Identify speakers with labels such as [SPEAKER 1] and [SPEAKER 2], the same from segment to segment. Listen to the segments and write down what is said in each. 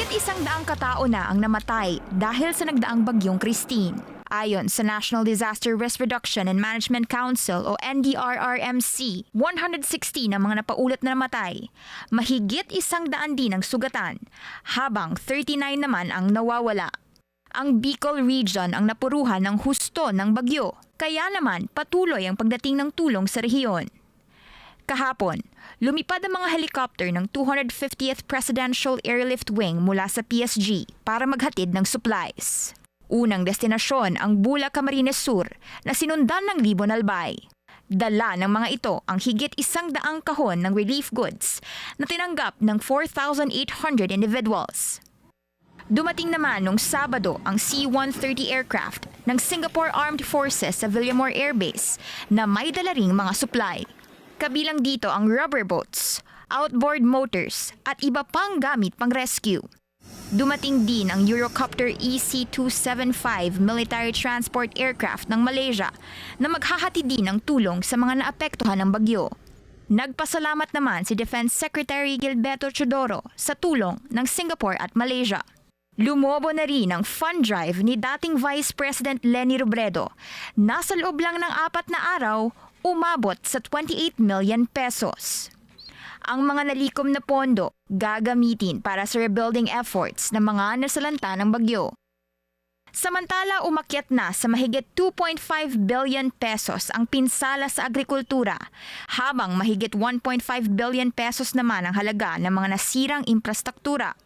[SPEAKER 1] Mahigit 100 katao na ang namatay dahil sa nagdaang bagyong Christine. Ayon sa National Disaster Risk Reduction and Management Council o NDRRMC, 160 na mga napaulat na namatay. Mahigit 100 din ang sugatan, habang 39 naman ang nawawala. Ang Bicol Region ang napuruhan ng husto ng bagyo, kaya naman patuloy ang pagdating ng tulong sa rehiyon. Kahapon, lumipad ang mga helicopter ng 250th Presidential Airlift Wing mula sa PSG para maghatid ng supplies. Unang destinasyon ang Bula, Camarines Sur na sinundan ng Libon Albay. Dala ng mga ito ang higit 100 kahon ng relief goods na tinanggap ng 4,800 individuals. Dumating naman nung Sabado ang C-130 aircraft ng Singapore Armed Forces sa Villamor Air Base na may dala ring mga supply. Kabilang dito ang rubber boats, outboard motors at iba pang gamit pang rescue. Dumating din ang Eurocopter EC-275 military transport aircraft ng Malaysia na maghahatid din ng tulong sa mga naapektuhan ng bagyo. Nagpasalamat naman si Defense Secretary Gilberto Chodoro sa tulong ng Singapore at Malaysia. Lumobo na rin ang fund drive ni dating Vice President Leni Robredo. Nasa loob lang ng 4 na araw, umabot sa 28 million pesos. Ang mga nalikom na pondo gagamitin para sa rebuilding efforts ng mga nasalanta ng bagyo. Samantala, umakyat na sa mahigit 2.5 billion pesos ang pinsala sa agrikultura, habang mahigit 1.5 billion pesos naman ang halaga ng mga nasirang infrastruktura.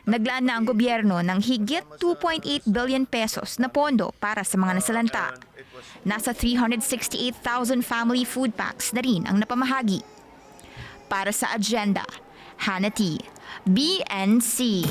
[SPEAKER 1] Naglaan na ang gobyerno ng higit 2.8 billion pesos na pondo para sa mga nasalanta. Nasa 368,000 family food packs na rin ang napamahagi. Para sa Agenda, Hannah T, BNC.